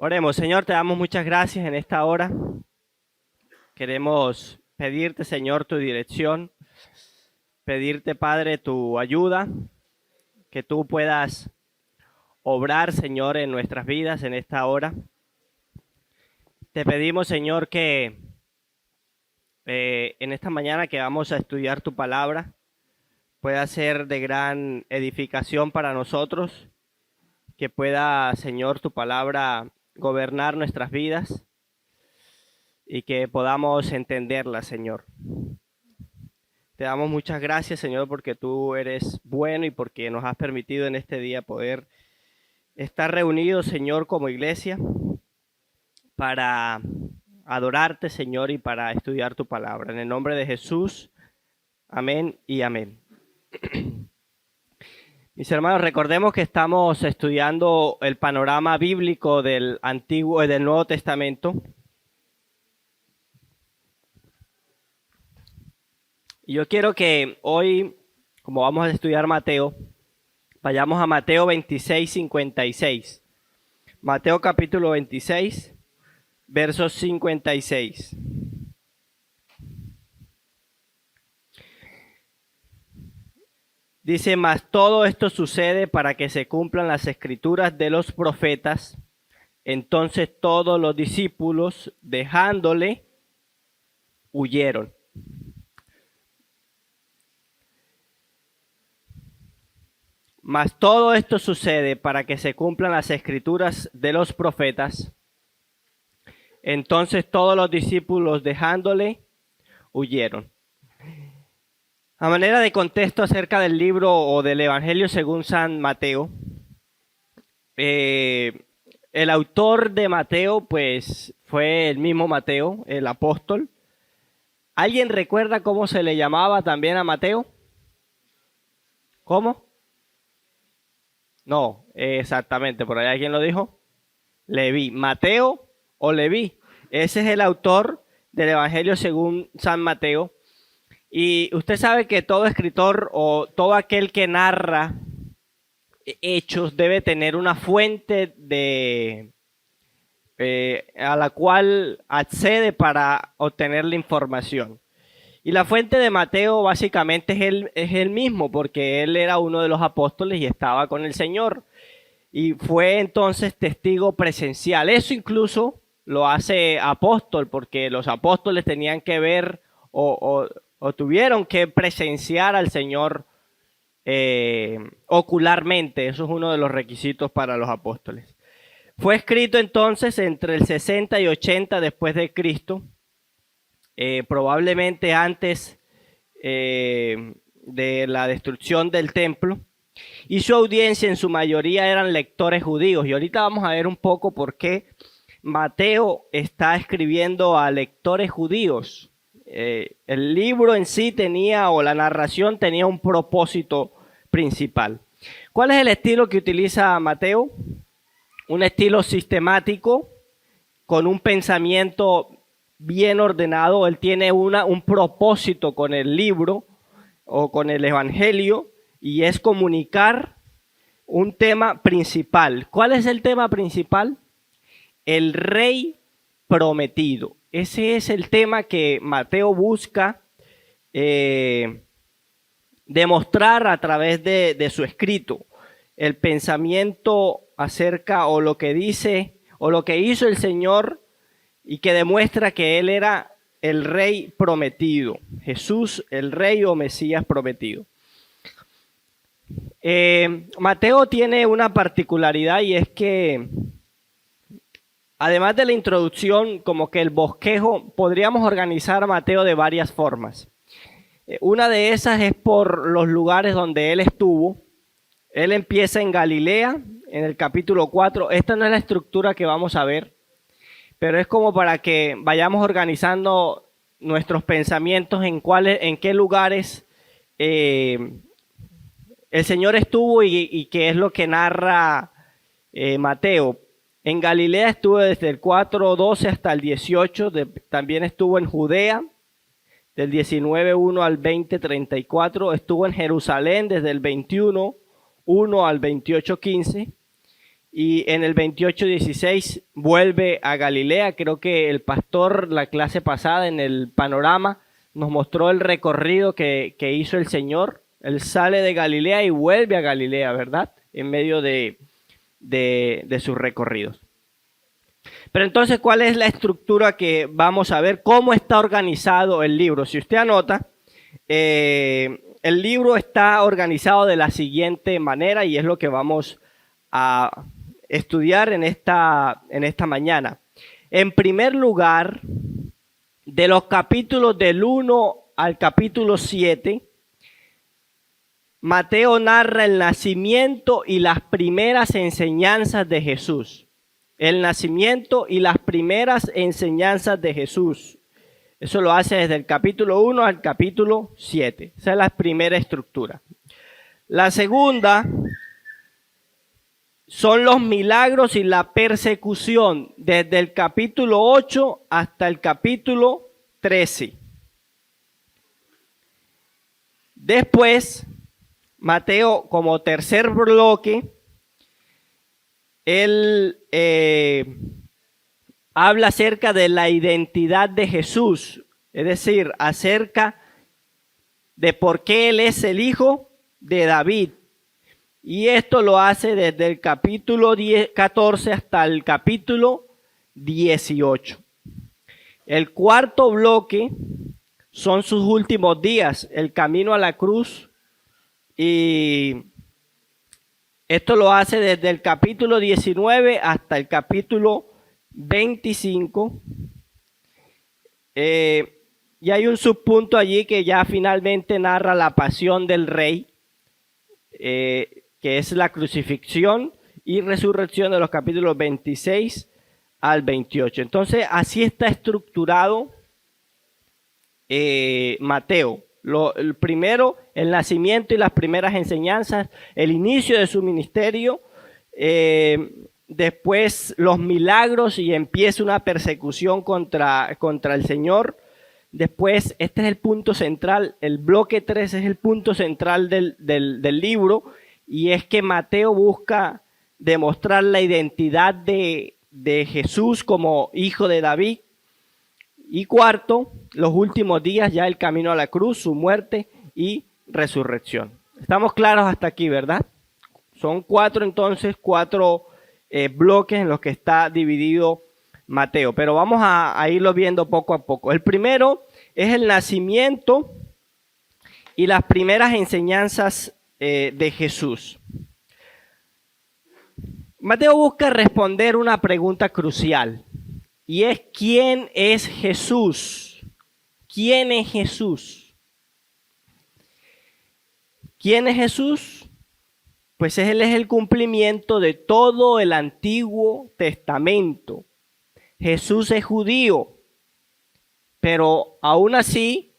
Oremos, Señor, te damos muchas gracias en esta hora. Queremos pedirte, Señor, tu dirección, pedirte, Padre, tu ayuda, que tú puedas obrar, Señor, en nuestras vidas en esta hora. Te pedimos, Señor, que en esta mañana que vamos a estudiar tu palabra, pueda ser de gran edificación para nosotros, que pueda, Señor, tu palabra gobernar nuestras vidas y que podamos entenderla, Señor. Te damos muchas gracias, Señor, porque tú eres bueno y porque nos has permitido en este día poder estar reunidos, Señor, como iglesia para adorarte, Señor, y para estudiar tu palabra. En el nombre de Jesús, amén y amén. Mis hermanos, recordemos que estamos estudiando el panorama bíblico del Antiguo y del Nuevo Testamento. Y yo quiero que hoy, como vamos a estudiar Mateo, vayamos a Mateo 26, 56. Mateo capítulo 26, versos 56. Dice, mas todo esto sucede para que se cumplan las escrituras de los profetas. Entonces todos los discípulos, dejándole, huyeron. Mas todo esto sucede para que se cumplan las escrituras de los profetas. Entonces todos los discípulos, dejándole, huyeron. A manera de contexto acerca del libro o del Evangelio según San Mateo, el autor de Mateo pues fue el mismo Mateo, el apóstol. ¿Alguien recuerda cómo se le llamaba también a Mateo? ¿Cómo? No, exactamente, por ahí alguien lo dijo. Leví, Mateo o Leví. Ese es el autor del Evangelio según San Mateo. Y usted sabe que todo escritor o todo aquel que narra hechos debe tener una fuente a la cual accede para obtener la información. Y la fuente de Mateo básicamente es él mismo, porque él era uno de los apóstoles y estaba con el Señor. Y fue entonces testigo presencial. Eso incluso lo hace apóstol, porque los apóstoles tenían que ver o tuvieron que presenciar al Señor ocularmente. Eso es uno de los requisitos para los apóstoles. Fue escrito entonces entre el 60 y 80 después de Cristo, probablemente antes de la destrucción del templo, y su audiencia en su mayoría eran lectores judíos. Y ahorita vamos a ver un poco por qué Mateo está escribiendo a lectores judíos. El libro en sí tenía, o la narración tenía un propósito principal. ¿Cuál es el estilo que utiliza Mateo? Un estilo sistemático, con un pensamiento bien ordenado. Él tiene un propósito con el libro o con el evangelio, y es comunicar un tema principal. ¿Cuál es el tema principal? El rey prometido. Ese es el tema que Mateo busca demostrar a través de su escrito. El pensamiento acerca o lo que dice o lo que hizo el Señor, y que demuestra que Él era el rey prometido. Jesús, el rey o Mesías prometido. Mateo tiene una particularidad, y es que además de la introducción, como que el bosquejo, podríamos organizar a Mateo de varias formas. Una de esas es por los lugares donde él estuvo. Él empieza en Galilea, en el capítulo 4. Esta no es la estructura que vamos a ver, pero es como para que vayamos organizando nuestros pensamientos en qué lugares el Señor estuvo y qué es lo que narra Mateo. En Galilea estuvo desde el 4:12 hasta el 18, también estuvo en Judea, del 19:1 al 20:34, estuvo en Jerusalén desde el 21:1 al 28:15, y en el 28:16 vuelve a Galilea. Creo que el pastor, la clase pasada en el panorama, nos mostró el recorrido que hizo el Señor. Él sale de Galilea y vuelve a Galilea, ¿verdad? En medio de sus recorridos. Pero entonces, ¿cuál es la estructura que vamos a ver? ¿Cómo está organizado el libro? Si usted anota, el libro está organizado de la siguiente manera y es lo que vamos a estudiar en esta mañana. En primer lugar, de los capítulos del 1 al capítulo 7, Mateo narra el nacimiento y las primeras enseñanzas de Jesús. El nacimiento y las primeras enseñanzas de Jesús. Eso lo hace desde el capítulo 1 al capítulo 7. Esa es la primera estructura. La segunda son los milagros y la persecución desde el capítulo 8 hasta el capítulo 13. Después, Mateo, como tercer bloque, él habla acerca de la identidad de Jesús, es decir, acerca de por qué él es el hijo de David. Y esto lo hace desde el capítulo 14 hasta el capítulo 18. El cuarto bloque son sus últimos días, el camino a la cruz, y esto lo hace desde el capítulo 19 hasta el capítulo 25. Y hay un subpunto allí que ya finalmente narra la pasión del rey, que es la crucifixión y resurrección de los capítulos 26 al 28. Entonces, así está estructurado Mateo. El primero, el nacimiento y las primeras enseñanzas, el inicio de su ministerio, después los milagros y empieza una persecución contra el Señor. Después, este es el punto central, el bloque 3 es el punto central del libro, y es que Mateo busca demostrar la identidad de Jesús como hijo de David. Y cuarto, los últimos días, ya el camino a la cruz, su muerte y resurrección. Estamos claros hasta aquí, ¿verdad? Son cuatro bloques en los que está dividido Mateo, pero vamos a irlo viendo poco a poco. El primero es el nacimiento y las primeras enseñanzas de Jesús. Mateo busca responder una pregunta crucial. Y es, ¿quién es Jesús? ¿Quién es Jesús? ¿Quién es Jesús? Pues Él es el cumplimiento de todo el Antiguo Testamento. Jesús es judío, pero aún así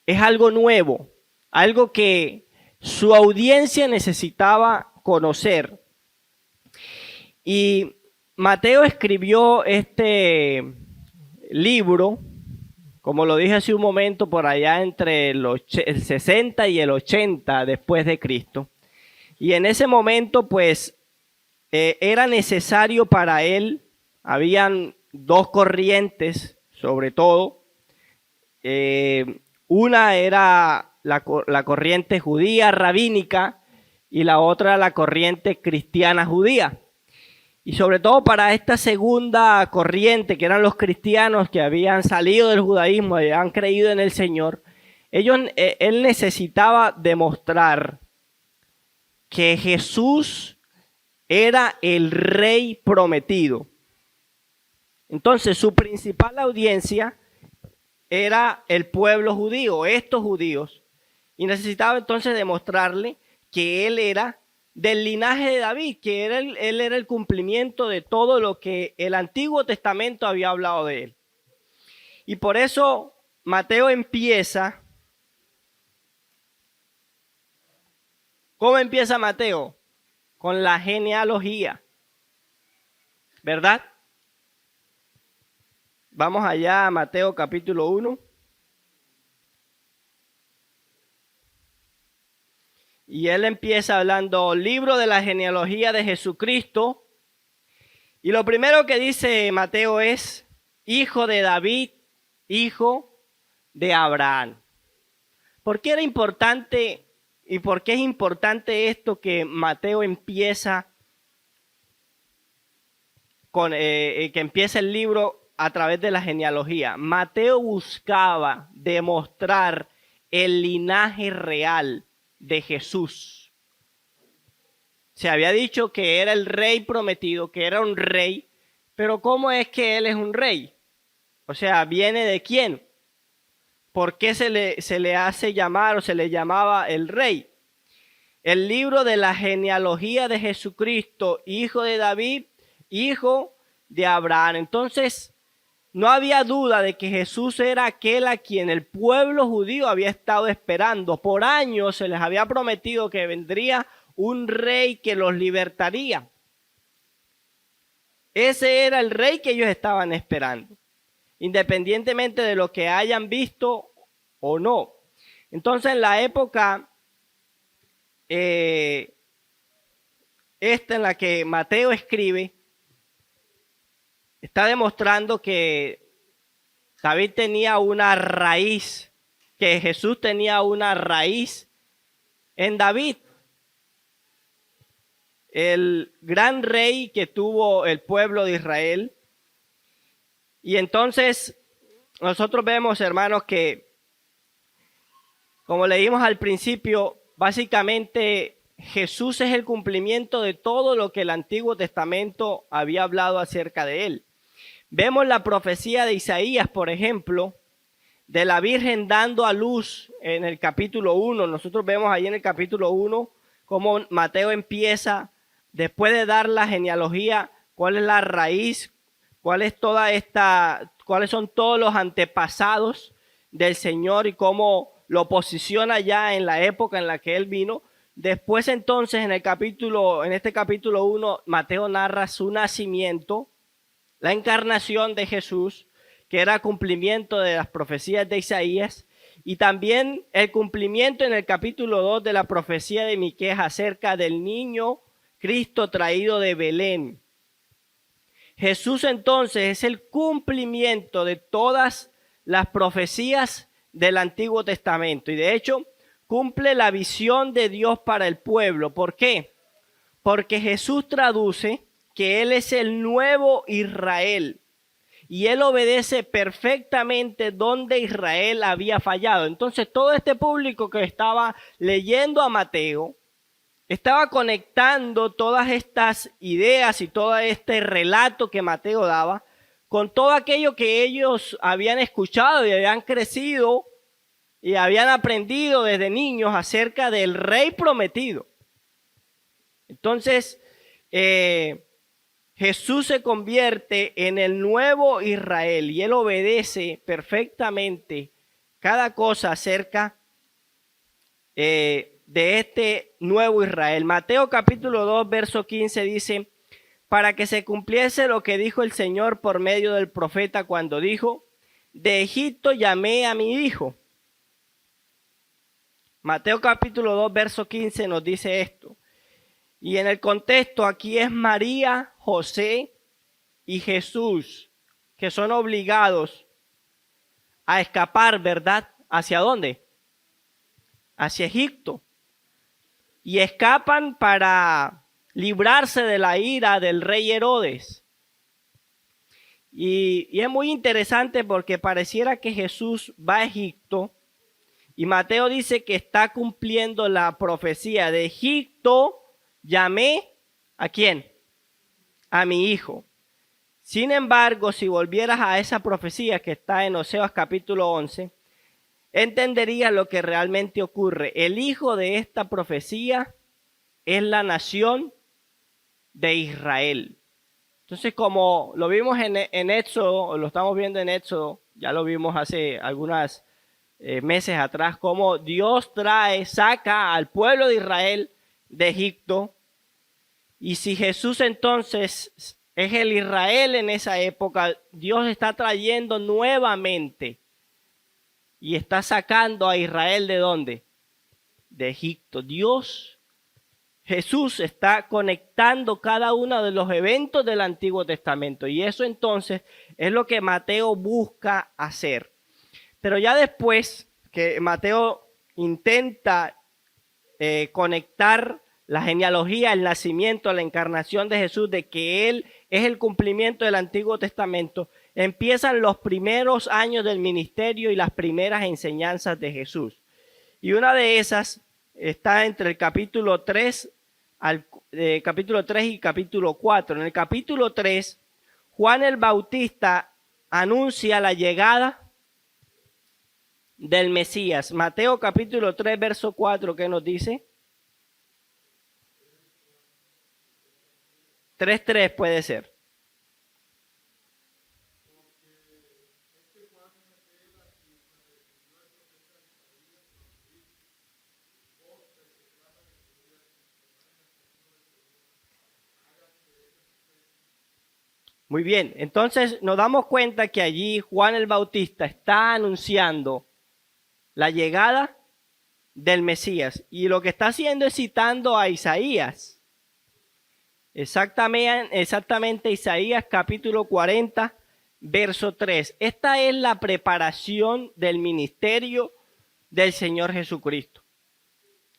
es algo nuevo, algo que su audiencia necesitaba conocer. Y Mateo escribió este libro, como lo dije hace un momento, por allá entre el 60 y el 80 después de Cristo. Y en ese momento, pues, era necesario para él, habían dos corrientes, sobre todo. Una era la corriente judía rabínica y la otra la corriente cristiana judía. Y sobre todo para esta segunda corriente, que eran los cristianos que habían salido del judaísmo, habían creído en el Señor, él necesitaba demostrar que Jesús era el rey prometido. Entonces, su principal audiencia era el pueblo judío, estos judíos, y necesitaba entonces demostrarle que él era del linaje de David, que él era el cumplimiento de todo lo que el Antiguo Testamento había hablado de él. Y por eso Mateo empieza. ¿Cómo empieza Mateo? Con la genealogía, ¿verdad? Vamos allá a Mateo capítulo 1. Y él empieza hablando, libro de la genealogía de Jesucristo, Y lo primero que dice Mateo es, hijo de David, hijo de Abraham. ¿Por qué era importante y por qué es importante esto que Mateo empieza que empieza el libro a través de la genealogía? Mateo buscaba demostrar el linaje real de Jesús. Se había dicho que era el rey prometido, que era un rey, pero ¿cómo es que él es un rey? O sea, ¿viene de quién? ¿Por qué se le hace llamar o se le llamaba el rey? El libro de la genealogía de Jesucristo, hijo de David, hijo de Abraham. Entonces, no había duda de que Jesús era aquel a quien el pueblo judío había estado esperando. Por años se les había prometido que vendría un rey que los libertaría. Ese era el rey que ellos estaban esperando, independientemente de lo que hayan visto o no. Entonces, en la época en la que Mateo escribe, está demostrando que David tenía una raíz, que Jesús tenía una raíz en David, el gran rey que tuvo el pueblo de Israel. Y entonces nosotros vemos, hermanos, que como leímos al principio, básicamente Jesús es el cumplimiento de todo lo que el Antiguo Testamento había hablado acerca de él. Vemos la profecía de Isaías, por ejemplo, de la Virgen dando a luz en el capítulo 1. Nosotros vemos ahí en el capítulo 1 cómo Mateo empieza, después de dar la genealogía, cuál es la raíz, cuáles son todos los antepasados del Señor y cómo lo posiciona ya en la época en la que él vino. Después entonces en este capítulo 1, Mateo narra su nacimiento, la encarnación de Jesús, que era cumplimiento de las profecías de Isaías, y también el cumplimiento en el capítulo 2 de la profecía de Miqueas acerca del niño Cristo traído de Belén. Jesús entonces es el cumplimiento de todas las profecías del Antiguo Testamento, y de hecho cumple la visión de Dios para el pueblo. ¿Por qué? Porque Jesús traduce que Él es el nuevo Israel y Él obedece perfectamente donde Israel había fallado. Entonces todo este público que estaba leyendo a Mateo estaba conectando todas estas ideas y todo este relato que Mateo daba con todo aquello que ellos habían escuchado y habían crecido y habían aprendido desde niños acerca del rey prometido. Entonces, Jesús se convierte en el nuevo Israel y Él obedece perfectamente cada cosa acerca de este nuevo Israel. Mateo capítulo 2, verso 15 dice, para que se cumpliese lo que dijo el Señor por medio del profeta cuando dijo, de Egipto llamé a mi hijo. Mateo capítulo 2, verso 15 nos dice esto. Y en el contexto aquí es María, José y Jesús, que son obligados a escapar, ¿verdad? ¿Hacia dónde? Hacia Egipto. Y escapan para librarse de la ira del rey Herodes. Y es muy interesante porque pareciera que Jesús va a Egipto y Mateo dice que está cumpliendo la profecía de Egipto. Llamé, ¿a quién? A mi hijo. Sin embargo, si volvieras a esa profecía que está en Oseas capítulo 11, entenderías lo que realmente ocurre. El hijo de esta profecía es la nación de Israel. Entonces, como lo vimos en Éxodo, o lo estamos viendo en Éxodo, ya lo vimos hace algunos meses atrás, como Dios saca al pueblo de Israel de Egipto. Y si Jesús entonces es el Israel en esa época, Dios está trayendo nuevamente y está sacando a Israel ¿de dónde? De Egipto. Dios Jesús está conectando cada uno de los eventos del Antiguo Testamento. Y eso entonces es lo que Mateo busca hacer. Pero ya después que Mateo intenta conectar la genealogía, el nacimiento, la encarnación de Jesús, de que Él es el cumplimiento del Antiguo Testamento, empiezan los primeros años del ministerio y las primeras enseñanzas de Jesús. Y una de esas está entre el capítulo 3 y capítulo 4. En el capítulo 3, Juan el Bautista anuncia la llegada del Mesías. Mateo capítulo 3, verso 4, ¿qué nos dice? 3:3 puede ser. Muy bien, entonces nos damos cuenta que allí Juan el Bautista está anunciando la llegada del Mesías y lo que está haciendo es citando a Isaías. Exactamente Isaías capítulo 40, verso 3. Esta es la preparación del ministerio del Señor Jesucristo.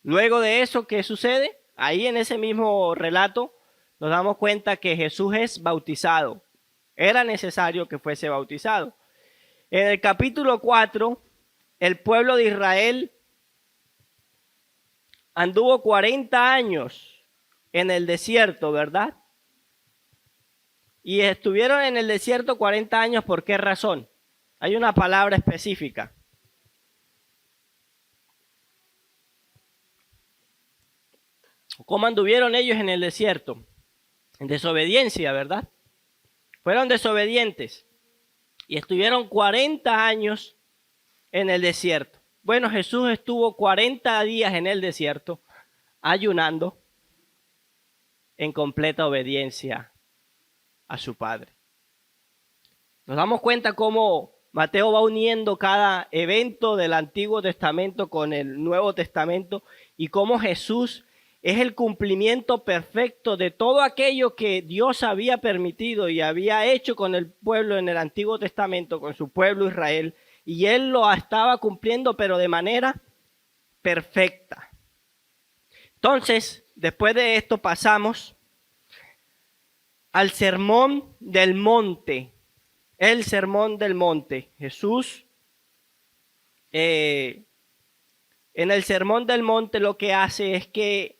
Luego de eso, ¿qué sucede? Ahí en ese mismo relato nos damos cuenta que Jesús es bautizado. Era necesario que fuese bautizado. En el capítulo 4, el pueblo de Israel anduvo 40 años en el desierto, ¿verdad? Y estuvieron en el desierto 40 años, ¿por qué razón? Hay una palabra específica. ¿Cómo anduvieron ellos en el desierto? En desobediencia, ¿verdad? Fueron desobedientes y estuvieron 40 años en el desierto. Bueno, Jesús estuvo 40 días en el desierto ayunando en completa obediencia a su Padre. Nos damos cuenta cómo Mateo va uniendo cada evento del Antiguo Testamento con el Nuevo Testamento y cómo Jesús es el cumplimiento perfecto de todo aquello que Dios había permitido y había hecho con el pueblo en el Antiguo Testamento, con su pueblo Israel, y Él lo estaba cumpliendo, pero de manera perfecta. Entonces, después de esto pasamos al Sermón del Monte. El Sermón del Monte. Jesús, en el Sermón del Monte lo que hace es que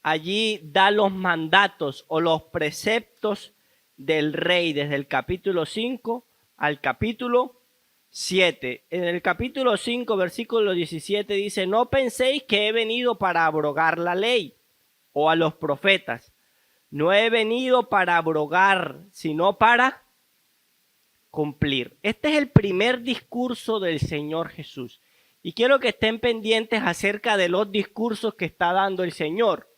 allí da los mandatos o los preceptos del rey desde el capítulo 5 al capítulo 7. En el capítulo 5, versículo 17 dice: no penséis que he venido para abrogar la ley o a los profetas. No he venido para abrogar, sino para cumplir. Este es el primer discurso del Señor Jesús. Y quiero que estén pendientes acerca de los discursos que está dando el Señor.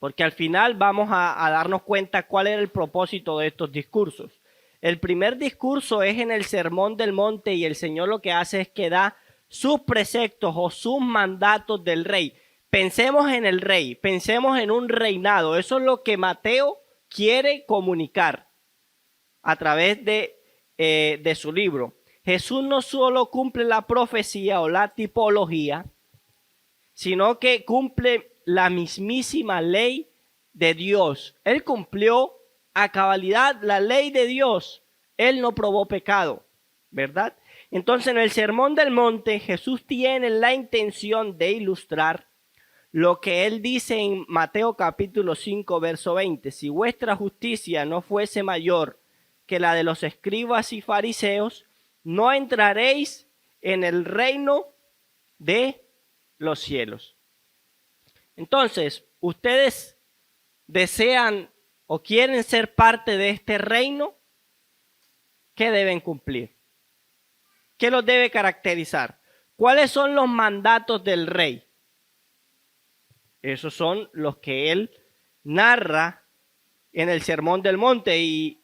Porque al final vamos a darnos cuenta cuál era el propósito de estos discursos. El primer discurso es en el Sermón del Monte y el Señor lo que hace es que da sus preceptos o sus mandatos del rey. Pensemos en el rey, pensemos en un reinado. Eso es lo que Mateo quiere comunicar a través de su libro. Jesús no solo cumple la profecía o la tipología, sino que cumple la mismísima ley de Dios. Él cumplió a cabalidad la ley de Dios. Él no probó pecado, ¿verdad? Entonces en el Sermón del Monte Jesús tiene la intención de ilustrar lo que él dice en Mateo capítulo 5 verso 20. Si vuestra justicia no fuese mayor que la de los escribas y fariseos, no entraréis en el reino de los cielos. Entonces, ¿ustedes desean o quieren ser parte de este reino? ¿Qué deben cumplir? ¿Qué los debe caracterizar? ¿Cuáles son los mandatos del rey? Esos son los que él narra en el Sermón del Monte y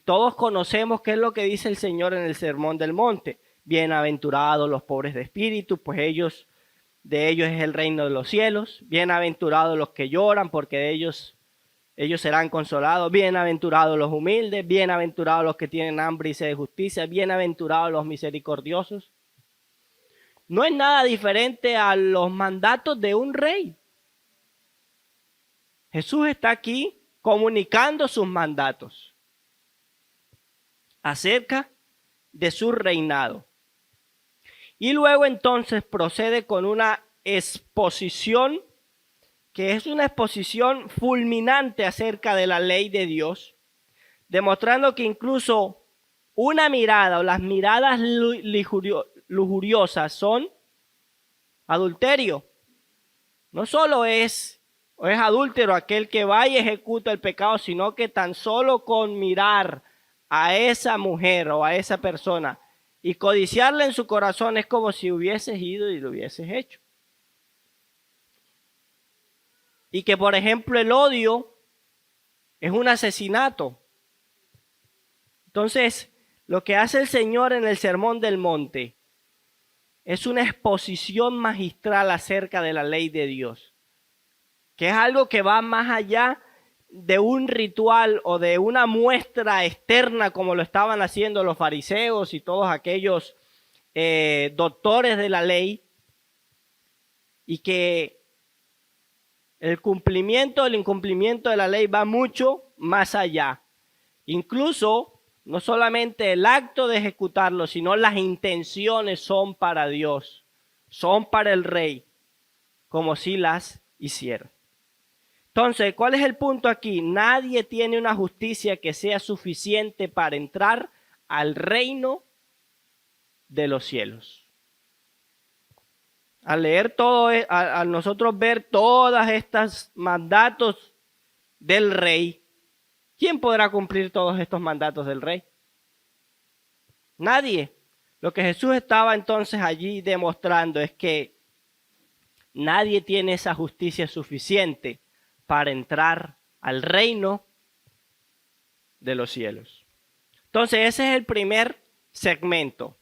todos conocemos qué es lo que dice el Señor en el Sermón del Monte. Bienaventurados los pobres de espíritu, pues ellos de ellos es el reino de los cielos. Bienaventurados los que lloran, porque de ellos serán consolados. Bienaventurados los humildes, bienaventurados los que tienen hambre y sed de justicia, bienaventurados los misericordiosos. No es nada diferente a los mandatos de un rey. Jesús está aquí comunicando sus mandatos acerca de su reinado. Y luego entonces procede con una exposición que es una exposición fulminante acerca de la ley de Dios, demostrando que incluso una mirada o las miradas lujuriosas son adulterio. No solo es adúltero aquel que va y ejecuta el pecado, sino que tan solo con mirar a esa mujer o a esa persona y codiciarla en su corazón es como si hubieses ido y lo hubieses hecho. Y que, por ejemplo, el odio es un asesinato. Entonces, lo que hace el Señor en el Sermón del Monte es una exposición magistral acerca de la ley de Dios, que es algo que va más allá de un ritual o de una muestra externa como lo estaban haciendo los fariseos y todos aquellos doctores de la ley, y que el cumplimiento o el incumplimiento de la ley va mucho más allá. Incluso no solamente el acto de ejecutarlo, sino las intenciones son para Dios, son para el rey, como si las hiciera. Entonces, ¿cuál es el punto aquí? Nadie tiene una justicia que sea suficiente para entrar al reino de los cielos. Al leer todo, al nosotros ver todas estas mandatos del rey, ¿quién podrá cumplir todos estos mandatos del rey? Nadie. Lo que Jesús estaba entonces allí demostrando es que nadie tiene esa justicia suficiente para entrar al reino de los cielos. Entonces, ese es el primer segmento.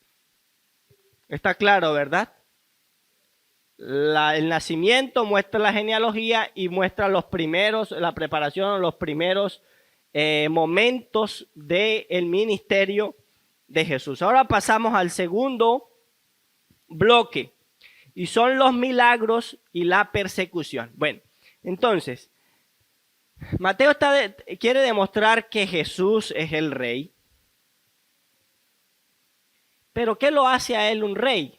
Está claro, ¿verdad? El nacimiento muestra la genealogía y muestra la preparación, los primeros momentos del ministerio de Jesús. Ahora pasamos al segundo bloque y son los milagros y la persecución. Bueno, entonces, Mateo quiere demostrar que Jesús es el rey, pero ¿qué lo hace a él un rey?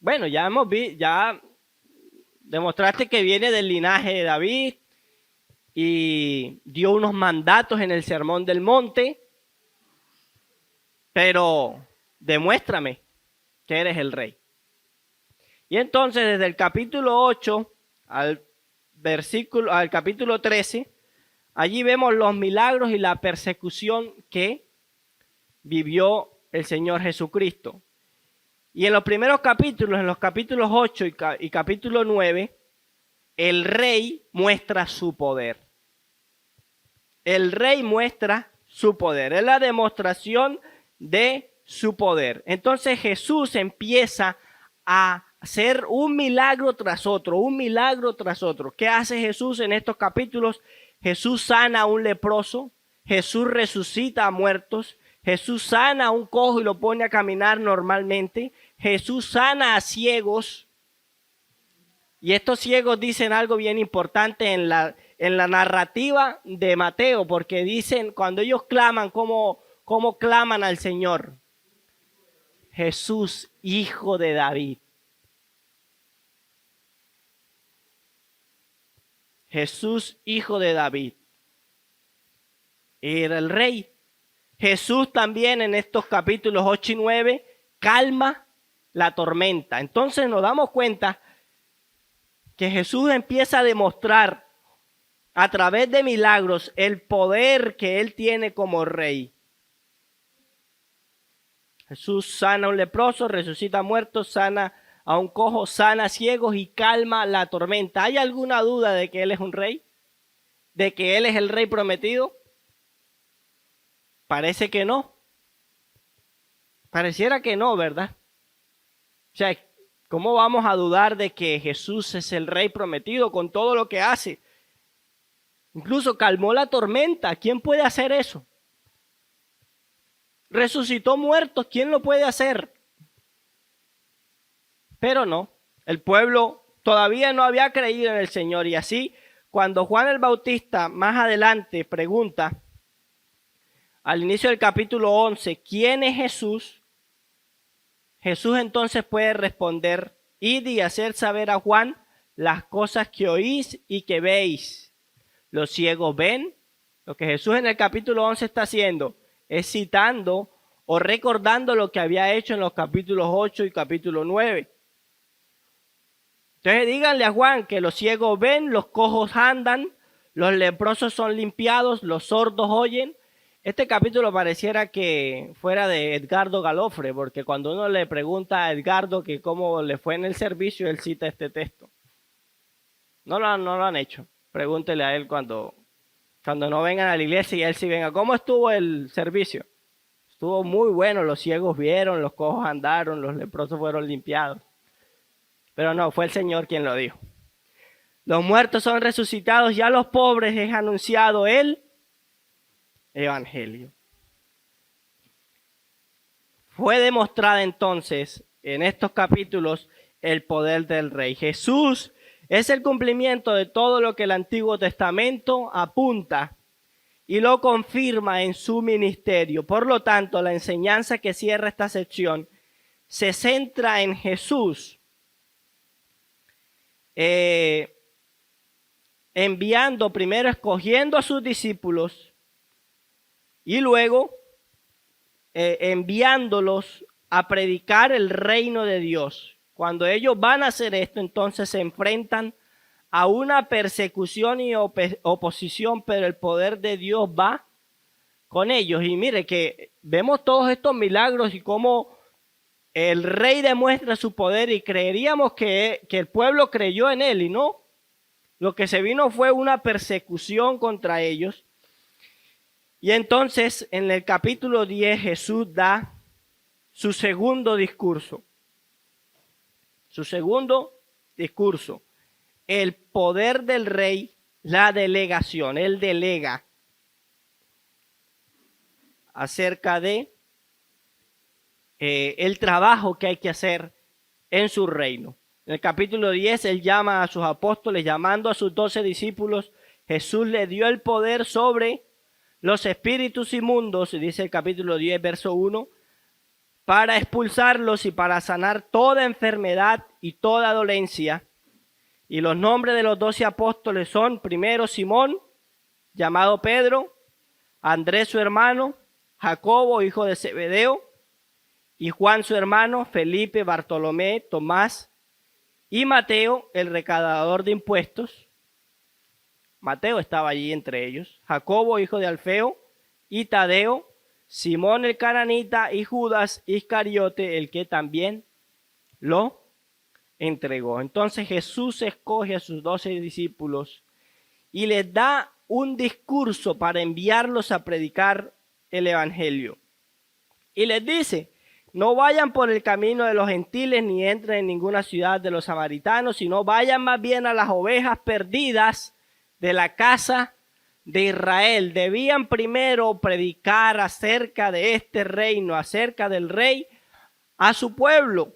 Bueno, ya demostraste que viene del linaje de David y dio unos mandatos en el Sermón del Monte, pero demuéstrame que eres el rey. Y entonces desde el capítulo 8 al capítulo 13, allí vemos los milagros y la persecución que vivió el Señor Jesucristo. Y en los primeros capítulos, en los capítulos 8 y capítulo 9, el rey muestra su poder. El rey muestra su poder. Es la demostración de su poder. Entonces Jesús empieza a hacer un milagro tras otro, un milagro tras otro. ¿Qué hace Jesús en estos capítulos? Jesús sana a un leproso, Jesús resucita a muertos, Jesús sana a un cojo y lo pone a caminar normalmente, Jesús sana a ciegos. Y estos ciegos dicen algo bien importante en la narrativa de Mateo, porque dicen, cuando ellos claman, ¿cómo claman al Señor? Jesús, hijo de David. Jesús, hijo de David. Era el rey. Jesús también en estos capítulos 8 y 9 calma la tormenta. Entonces nos damos cuenta que Jesús empieza a demostrar a través de milagros el poder que él tiene como rey. Jesús sana a un leproso, resucita a muertos, sana a un cojo, sana a ciegos y calma la tormenta. ¿Hay alguna duda de que él es un rey? ¿De que él es el rey prometido? Parece que no. Pareciera que no, ¿verdad? O sea, ¿cómo vamos a dudar de que Jesús es el Rey prometido con todo lo que hace? Incluso calmó la tormenta. ¿Quién puede hacer eso? Resucitó muertos. ¿Quién lo puede hacer? Pero no, el pueblo todavía no había creído en el Señor. Y así, cuando Juan el Bautista más adelante pregunta, al inicio del capítulo 11, ¿quién es Jesús? Jesús entonces puede responder, id y hacer saber a Juan las cosas que oís y que veis. Los ciegos ven. Lo que Jesús en el capítulo 11 está haciendo es citando o recordando lo que había hecho en los capítulos 8 y capítulo 9. Entonces díganle a Juan que los ciegos ven, los cojos andan, los leprosos son limpiados, los sordos oyen. Este capítulo pareciera que fuera de Edgardo Galofre, porque cuando uno le pregunta a Edgardo que cómo le fue en el servicio, él cita este texto. No lo han hecho. Pregúntele a él cuando no vengan a la iglesia y él sí venga. ¿Cómo estuvo el servicio? Estuvo muy bueno, los ciegos vieron, los cojos andaron, los leprosos fueron limpiados. Pero no, fue el Señor quien lo dijo. Los muertos son resucitados, ya a los pobres es anunciado el evangelio. Fue demostrada entonces en estos capítulos el poder del Rey. Jesús es el cumplimiento de todo lo que el Antiguo Testamento apunta y lo confirma en su ministerio. Por lo tanto, la enseñanza que cierra esta sección se centra en Jesús, primero escogiendo a sus discípulos y luego enviándolos a predicar el reino de Dios. Cuando ellos van a hacer esto, entonces se enfrentan a una persecución y oposición, pero el poder de Dios va con ellos. Y mire que vemos todos estos milagros y cómo el rey demuestra su poder y creeríamos que el pueblo creyó en él y no. Lo que se vino fue una persecución contra ellos. Y entonces en el capítulo 10 Jesús da su segundo discurso. Su segundo discurso. El poder del rey, la delegación. Él delega acerca de el trabajo que hay que hacer en su reino. En el capítulo 10 él llama a sus apóstoles, llamando a sus 12 discípulos. Jesús le dio el poder sobre los espíritus inmundos, dice el capítulo 10, verso 1, para expulsarlos y para sanar toda enfermedad y toda dolencia. Y los nombres de los 12 apóstoles son: primero Simón, llamado Pedro, Andrés su hermano, Jacobo, hijo de Zebedeo, y Juan su hermano, Felipe, Bartolomé, Tomás, y Mateo, el recaudador de impuestos. Mateo estaba allí entre ellos. Jacobo, hijo de Alfeo, y Tadeo, Simón el cananita, y Judas Iscariote, el que también lo entregó. Entonces Jesús escoge a sus 12 discípulos y les da un discurso para enviarlos a predicar el evangelio. Y les dice: no vayan por el camino de los gentiles ni entren en ninguna ciudad de los samaritanos, sino vayan más bien a las ovejas perdidas de la casa de Israel. Debían primero predicar acerca de este reino, acerca del rey, a su pueblo.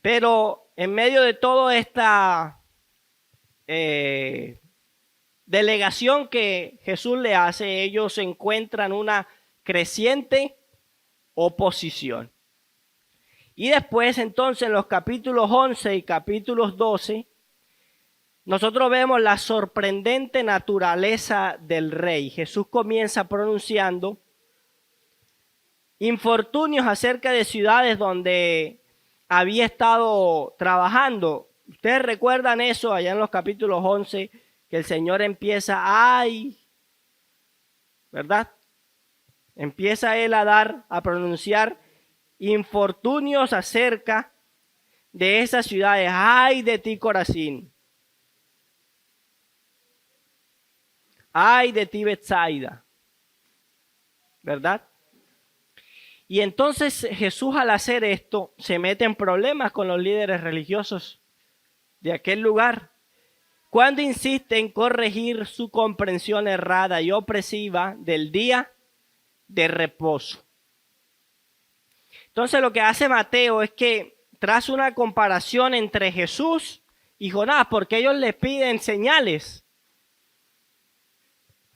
Pero en medio de toda esta delegación que Jesús le hace, ellos encuentran una creciente oposición. Y después, entonces, en los capítulos 11 y capítulos 12, nosotros vemos la sorprendente naturaleza del rey. Jesús comienza pronunciando infortunios acerca de ciudades donde había estado trabajando. Ustedes recuerdan eso allá en los capítulos 11, que el Señor empieza, ¿verdad? Empieza él a pronunciar infortunios acerca de esas ciudades. ¡Ay de ti, Corazín! ¡Ay de ti, Betsaida! ¿Verdad? Y entonces Jesús, al hacer esto, se mete en problemas con los líderes religiosos de aquel lugar, cuando insiste en corregir su comprensión errada y opresiva del día de reposo. Entonces lo que hace Mateo es que traza una comparación entre Jesús y Jonás, porque ellos le piden señales.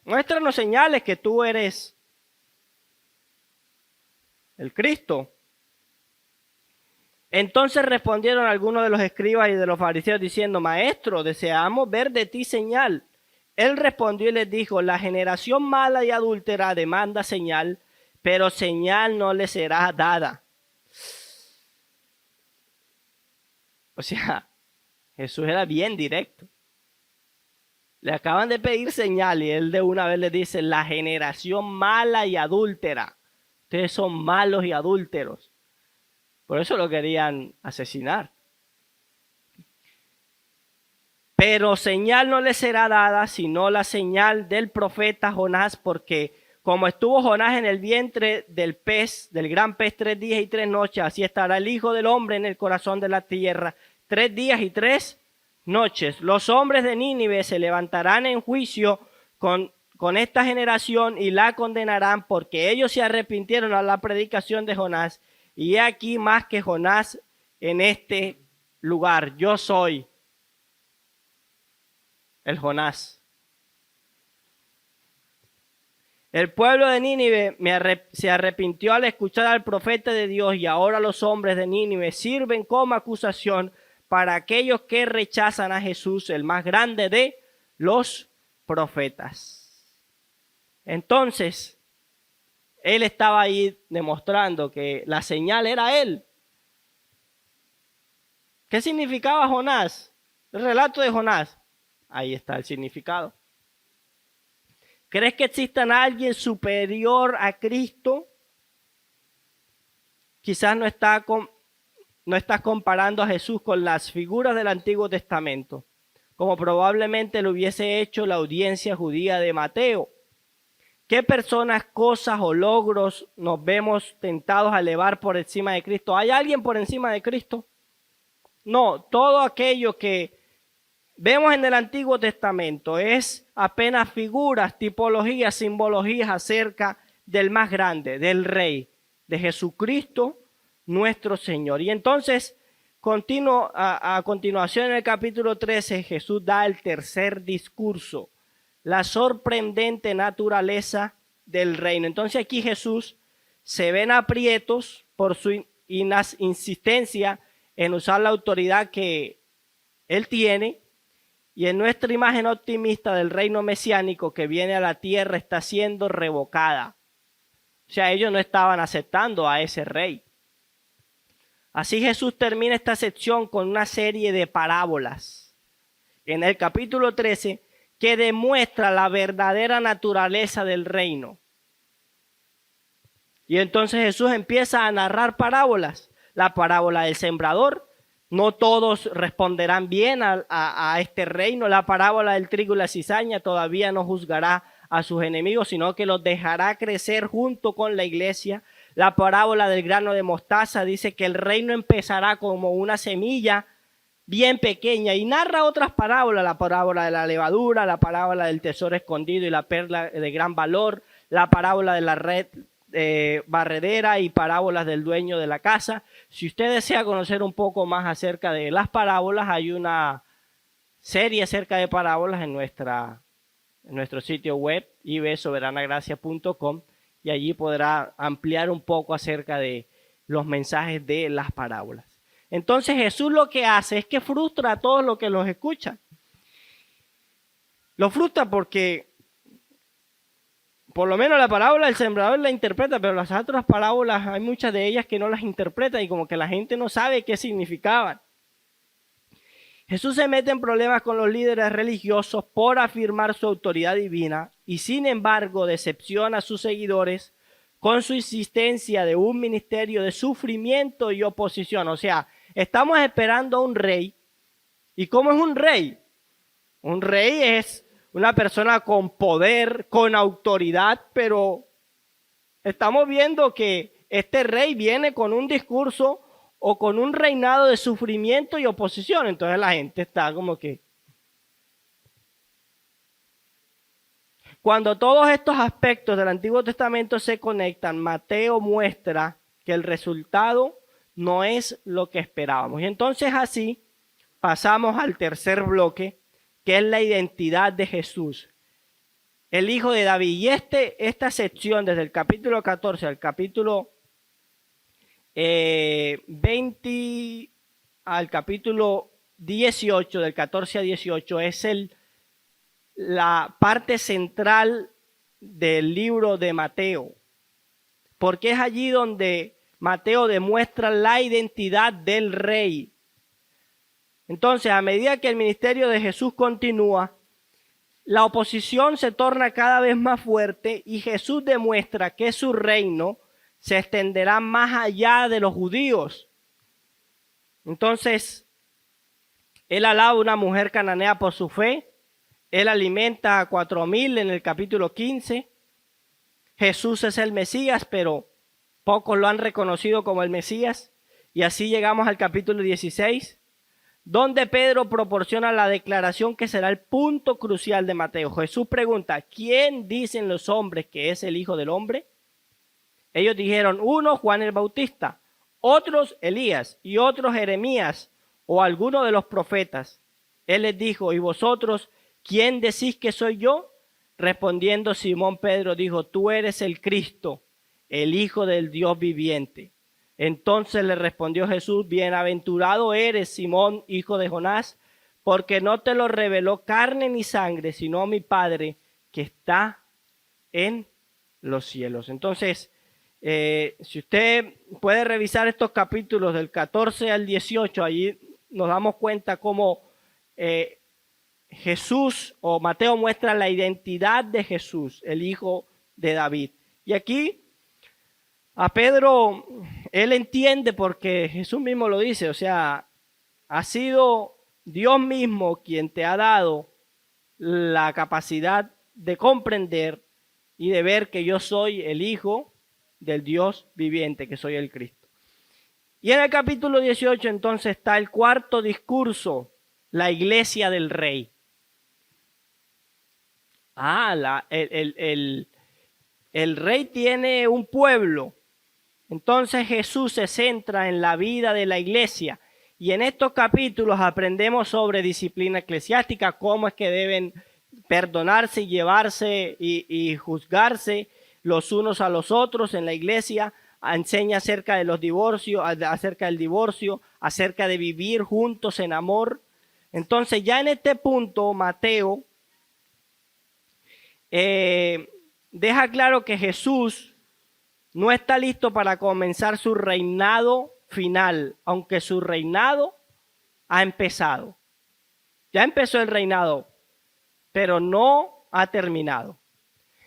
Muéstranos señales que tú eres el Cristo. Entonces respondieron algunos de los escribas y de los fariseos diciendo: Maestro, deseamos ver de ti señal. Él respondió y les dijo: la generación mala y adúltera demanda señal, pero señal no le será dada. O sea, Jesús era bien directo. Le acaban de pedir señal y él de una vez les dice: la generación mala y adúltera. Ustedes son malos y adúlteros. Por eso lo querían asesinar. Pero señal no le será dada, sino la señal del profeta Jonás, porque como estuvo Jonás en el vientre del pez, del gran pez 3 días y 3 noches, así estará el Hijo del Hombre en el corazón de la tierra 3 días y 3 noches. Los hombres de Nínive se levantarán en juicio con esta generación y la condenarán, porque ellos se arrepintieron a la predicación de Jonás. Y he aquí más que Jonás en este lugar. Yo soy el Jonás. El pueblo de Nínive se arrepintió al escuchar al profeta de Dios, y ahora los hombres de Nínive sirven como acusación para aquellos que rechazan a Jesús, el más grande de los profetas. Entonces, él estaba ahí demostrando que la señal era él. ¿Qué significaba Jonás? El relato de Jonás. Ahí está el significado. ¿Crees que exista alguien superior a Cristo? Quizás no estás comparando a Jesús con las figuras del Antiguo Testamento, como probablemente lo hubiese hecho la audiencia judía de Mateo. ¿Qué personas, cosas o logros nos vemos tentados a elevar por encima de Cristo? ¿Hay alguien por encima de Cristo? No, todo aquello que vemos en el Antiguo Testamento es apenas figuras, tipologías, simbologías acerca del más grande, del Rey, de Jesucristo, nuestro Señor. Y entonces, a continuación en el capítulo 13, Jesús da el tercer discurso, la sorprendente naturaleza del reino. Entonces aquí Jesús se ven aprietos por su insistencia en usar la autoridad que él tiene, y en nuestra imagen optimista del reino mesiánico que viene a la tierra está siendo revocada. O sea, ellos no estaban aceptando a ese rey. Así Jesús termina esta sección con una serie de parábolas en el capítulo 13 que demuestra la verdadera naturaleza del reino. Y entonces Jesús empieza a narrar parábolas. La parábola del sembrador. No todos responderán bien a este reino. La parábola del trigo y la cizaña todavía no juzgará a sus enemigos, sino que los dejará crecer junto con la iglesia. La parábola del grano de mostaza dice que el reino empezará como una semilla bien pequeña, y narra otras parábolas: la parábola de la levadura, la parábola del tesoro escondido y la perla de gran valor, la parábola de la red barredera y parábolas del dueño de la casa. Si usted desea conocer un poco más acerca de las parábolas, hay una serie acerca de parábolas en nuestro sitio web ibsoberanagracia.com, y allí podrá ampliar un poco acerca de los mensajes de las parábolas. Entonces Jesús lo que hace es que frustra a todos los que los escuchan. Lo frustra porque por lo menos la parábola del sembrador la interpreta, pero las otras parábolas hay muchas de ellas que no las interpretan y como que la gente no sabe qué significaban. Jesús se mete en problemas con los líderes religiosos por afirmar su autoridad divina, y sin embargo decepciona a sus seguidores con su insistencia de un ministerio de sufrimiento y oposición. O sea, estamos esperando a un rey. ¿Y cómo es un rey? Un rey es una persona con poder, con autoridad, pero estamos viendo que este rey viene con un discurso o con un reinado de sufrimiento y oposición. Entonces la gente está como que... Cuando todos estos aspectos del Antiguo Testamento se conectan, Mateo muestra que el resultado no es lo que esperábamos. Y entonces así pasamos al tercer bloque, que es la identidad de Jesús, el hijo de David. Y esta sección, desde el capítulo 14 al capítulo 20 al capítulo 18, del 14 a 18, es la parte central del libro de Mateo, porque es allí donde Mateo demuestra la identidad del rey. Entonces, a medida que el ministerio de Jesús continúa, la oposición se torna cada vez más fuerte y Jesús demuestra que su reino se extenderá más allá de los judíos. Entonces, él alaba a una mujer cananea por su fe. Él alimenta a 4,000 en el capítulo 15. Jesús es el Mesías, pero pocos lo han reconocido como el Mesías. Y así llegamos al capítulo 16, donde Pedro proporciona la declaración que será el punto crucial de Mateo. Jesús pregunta, ¿quién dicen los hombres que es el Hijo del Hombre? Ellos dijeron, uno Juan el Bautista, otros Elías y otros Jeremías o alguno de los profetas. Él les dijo, ¿y vosotros quién decís que soy yo? Respondiendo Simón Pedro dijo, tú eres el Cristo, el Hijo del Dios viviente. Entonces le respondió Jesús, bienaventurado eres, Simón, hijo de Jonás, porque no te lo reveló carne ni sangre, sino mi Padre que está en los cielos. Entonces, si usted puede revisar estos capítulos del 14 al 18, allí nos damos cuenta cómo Jesús o Mateo muestra la identidad de Jesús, el hijo de David. Y aquí a Pedro, él entiende porque Jesús mismo lo dice, o sea, ha sido Dios mismo quien te ha dado la capacidad de comprender y de ver que yo soy el Hijo del Dios viviente, que soy el Cristo. Y en el capítulo 18 entonces está el cuarto discurso, la iglesia del rey. El rey tiene un pueblo. Entonces Jesús se centra en la vida de la iglesia y en estos capítulos aprendemos sobre disciplina eclesiástica, cómo es que deben perdonarse y llevarse y juzgarse los unos a los otros en la iglesia. Enseña acerca de los divorcios, acerca del divorcio, acerca de vivir juntos en amor. Entonces ya en este punto Mateo deja claro que Jesús no está listo para comenzar su reinado final, aunque su reinado ha empezado. Ya empezó el reinado, pero no ha terminado.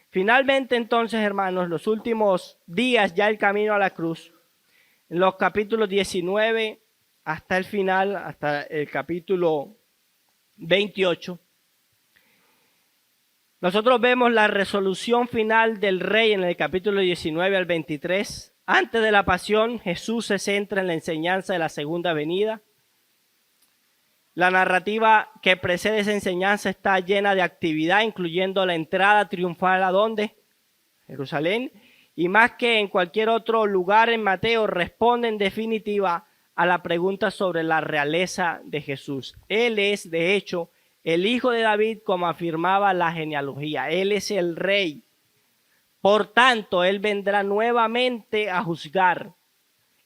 Finalmente, entonces, hermanos, los últimos días, ya el camino a la cruz, en los capítulos 19 hasta el final, hasta el capítulo 28, nosotros vemos la resolución final del rey en el capítulo 19 al 23. Antes de la pasión, Jesús se centra en la enseñanza de la segunda venida. La narrativa que precede esa enseñanza está llena de actividad, incluyendo la entrada triunfal ¿a dónde? Jerusalén. Y más que en cualquier otro lugar en Mateo, responde en definitiva a la pregunta sobre la realeza de Jesús. Él es, de hecho, el hijo de David, como afirmaba la genealogía. Él es el rey. Por tanto, él vendrá nuevamente a juzgar.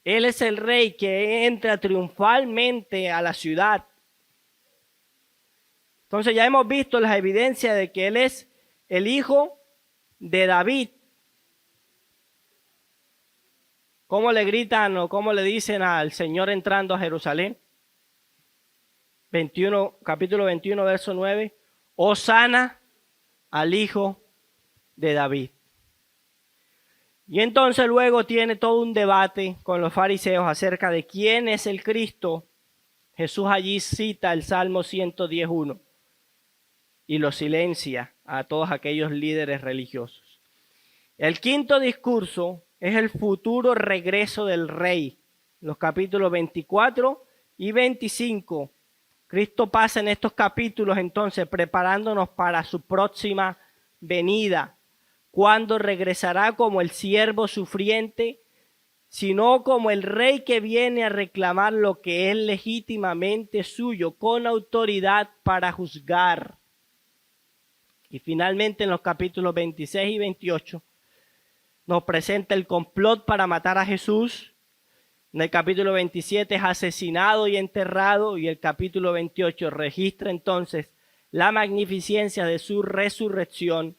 Él es el rey que entra triunfalmente a la ciudad. Entonces ya hemos visto las evidencias de que él es el hijo de David. ¿Cómo le gritan o cómo le dicen al Señor entrando a Jerusalén? Capítulo 21, verso 9. Hosana al hijo de David. Y entonces luego tiene todo un debate con los fariseos acerca de quién es el Cristo. Jesús allí cita el Salmo 110:1 y lo silencia a todos aquellos líderes religiosos. El quinto discurso es el futuro regreso del Rey. Los capítulos 24 y 25. Cristo pasa en estos capítulos entonces preparándonos para su próxima venida, cuando regresará como el siervo sufriente, sino como el Rey que viene a reclamar lo que es legítimamente suyo, con autoridad para juzgar. Y finalmente en los capítulos 26 y 28 nos presenta el complot para matar a Jesús. En el capítulo 27 es asesinado y enterrado, y el capítulo 28 registra entonces la magnificencia de su resurrección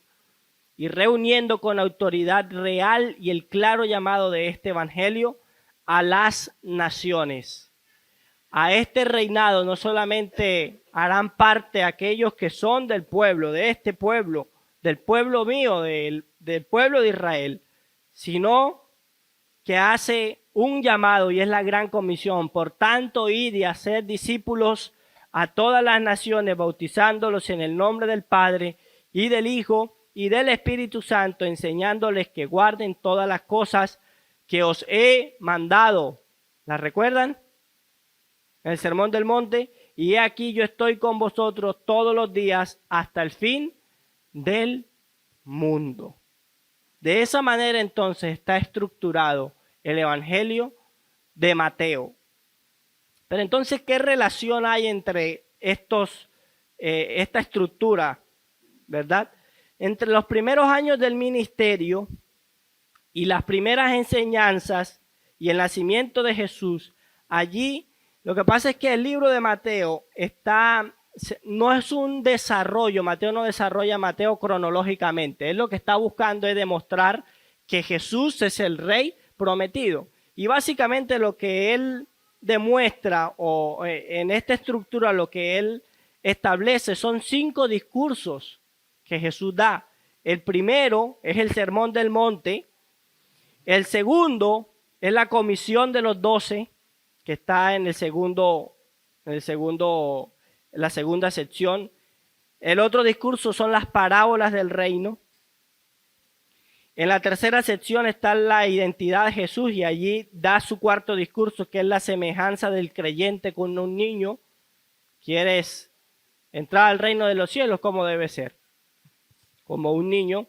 y reuniendo con autoridad real y el claro llamado de este evangelio a las naciones. A este reinado no solamente harán parte aquellos que son del pueblo, de este pueblo, del pueblo mío, del pueblo de Israel, sino que hace un llamado y es la gran comisión. Por tanto, id y hacer discípulos a todas las naciones, bautizándolos en el nombre del Padre y del Hijo y del Espíritu Santo, enseñándoles que guarden todas las cosas que os he mandado. ¿Las recuerdan? El Sermón del Monte. Y he aquí yo estoy con vosotros todos los días hasta el fin del mundo. De esa manera entonces está estructurado el Evangelio de Mateo. Pero entonces, ¿qué relación hay entre esta estructura, verdad? Entre los primeros años del ministerio y las primeras enseñanzas y el nacimiento de Jesús, allí lo que pasa es que el libro de Mateo no es un desarrollo. Mateo no desarrolla a Mateo cronológicamente. Él lo que está buscando es demostrar que Jesús es el Rey prometido. Y básicamente lo que él demuestra, o en esta estructura lo que él establece, son 5 discursos que Jesús da. El primero es el Sermón del Monte. El segundo es la comisión de los 12, que está en la segunda sección. El otro discurso son las parábolas del reino. En la tercera sección está la identidad de Jesús y allí da su cuarto discurso, que es la semejanza del creyente con un niño. ¿Quieres entrar al reino de los cielos? ¿Cómo debe ser? Como un niño.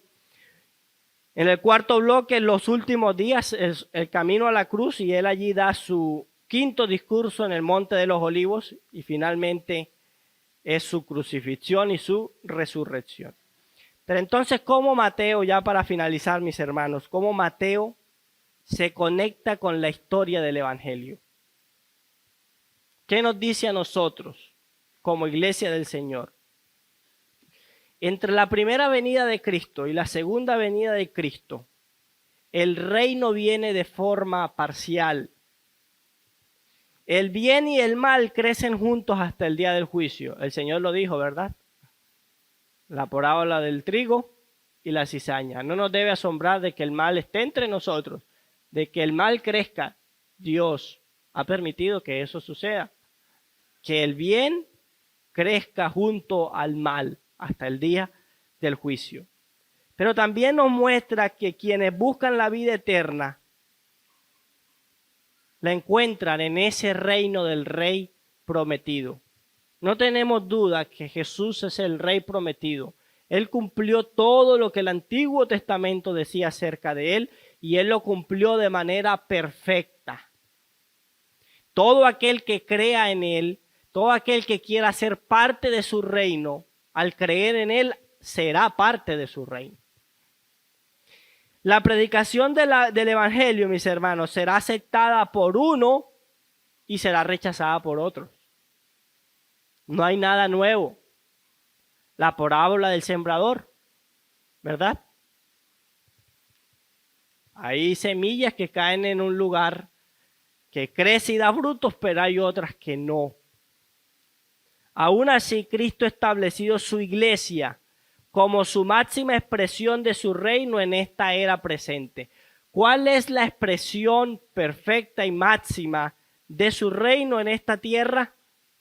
En el cuarto bloque, los últimos días, el camino a la cruz, y él allí da su quinto discurso en el Monte de los Olivos, y finalmente es su crucifixión y su resurrección. Pero entonces, ¿cómo Mateo, ya para finalizar, mis hermanos, cómo Mateo se conecta con la historia del Evangelio? ¿Qué nos dice a nosotros como iglesia del Señor? Entre la primera venida de Cristo y la segunda venida de Cristo, el reino viene de forma parcial. El bien y el mal crecen juntos hasta el día del juicio. El Señor lo dijo, ¿verdad? La parábola del trigo y la cizaña. No nos debe asombrar de que el mal esté entre nosotros, de que el mal crezca. Dios ha permitido que eso suceda. Que el bien crezca junto al mal hasta el día del juicio. Pero también nos muestra que quienes buscan la vida eterna la encuentran en ese reino del Rey prometido. No tenemos duda que Jesús es el Rey prometido. Él cumplió todo lo que el Antiguo Testamento decía acerca de él, y él lo cumplió de manera perfecta. Todo aquel que crea en él, todo aquel que quiera ser parte de su reino, al creer en él, será parte de su reino. La predicación del Evangelio, mis hermanos, será aceptada por uno y será rechazada por otros. No hay nada nuevo. La parábola del sembrador, ¿verdad? Hay semillas que caen en un lugar que crece y da frutos, pero hay otras que no. Aún así, Cristo ha establecido su iglesia como su máxima expresión de su reino en esta era presente. ¿Cuál es la expresión perfecta y máxima de su reino en esta tierra?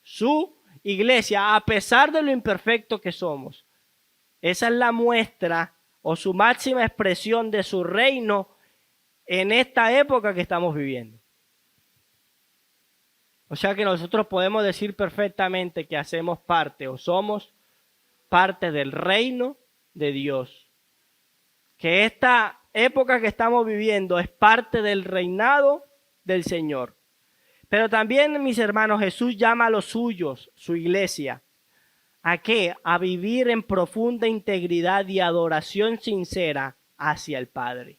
Su iglesia, a pesar de lo imperfecto que somos. Esa es la muestra o su máxima expresión de su reino en esta época que estamos viviendo. O sea que nosotros podemos decir perfectamente que hacemos parte o somos parte del reino de Dios. Que esta época que estamos viviendo es parte del reinado del Señor. Pero también, mis hermanos, Jesús llama a los suyos, su iglesia. ¿A qué? A vivir en profunda integridad y adoración sincera hacia el Padre.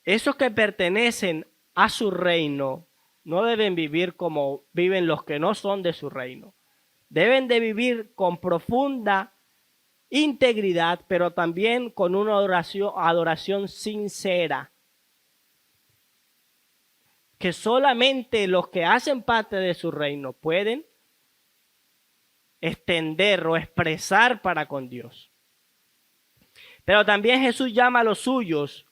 Esos que pertenecen a su reino no deben vivir como viven los que no son de su reino. Deben de vivir con profunda integridad, pero también con una adoración sincera. Que solamente los que hacen parte de su reino pueden extender o expresar para con Dios. Pero también Jesús llama a los suyos,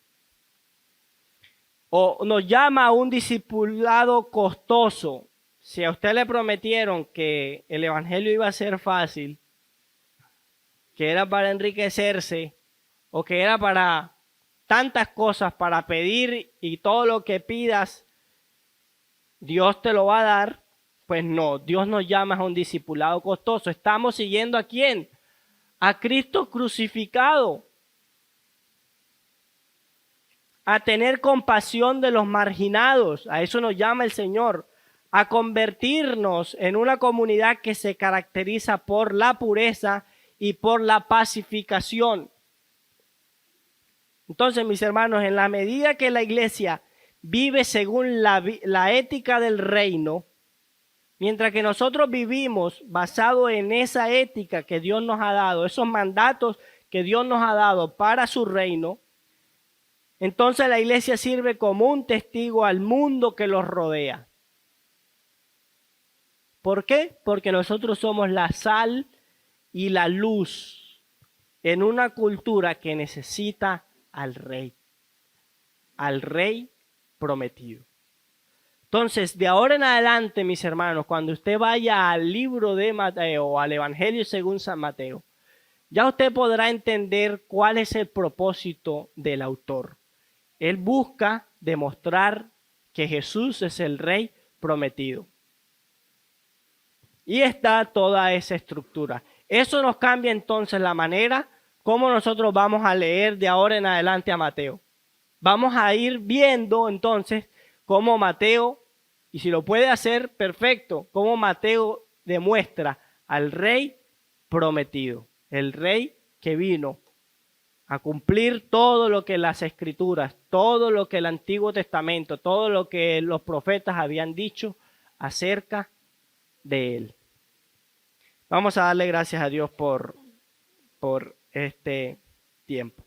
o nos llama a un discipulado costoso. Si a usted le prometieron que el evangelio iba a ser fácil, que era para enriquecerse, o que era para tantas cosas, para pedir y todo lo que pidas, Dios te lo va a dar, pues no, Dios nos llama a un discipulado costoso. ¿Estamos siguiendo a quién? A Cristo crucificado. A tener compasión de los marginados, a eso nos llama el Señor, a convertirnos en una comunidad que se caracteriza por la pureza y por la pacificación. Entonces, mis hermanos, en la medida que la iglesia vive según la ética del reino, mientras que nosotros vivimos basado en esa ética que Dios nos ha dado, esos mandatos que Dios nos ha dado para su reino, entonces la iglesia sirve como un testigo al mundo que los rodea. ¿Por qué? Porque nosotros somos la sal y la luz en una cultura que necesita al rey prometido. Entonces, de ahora en adelante, mis hermanos, cuando usted vaya al libro de Mateo, al Evangelio según San Mateo, ya usted podrá entender cuál es el propósito del autor. Él busca demostrar que Jesús es el Rey prometido. Y está toda esa estructura. Eso nos cambia entonces la manera como nosotros vamos a leer de ahora en adelante a Mateo. Vamos a ir viendo entonces cómo Mateo, y si lo puede hacer, perfecto, cómo Mateo demuestra al Rey prometido, el Rey que vino a cumplir todo lo que las Escrituras, todo lo que el Antiguo Testamento, todo lo que los profetas habían dicho acerca de él. Vamos a darle gracias a Dios por este tiempo.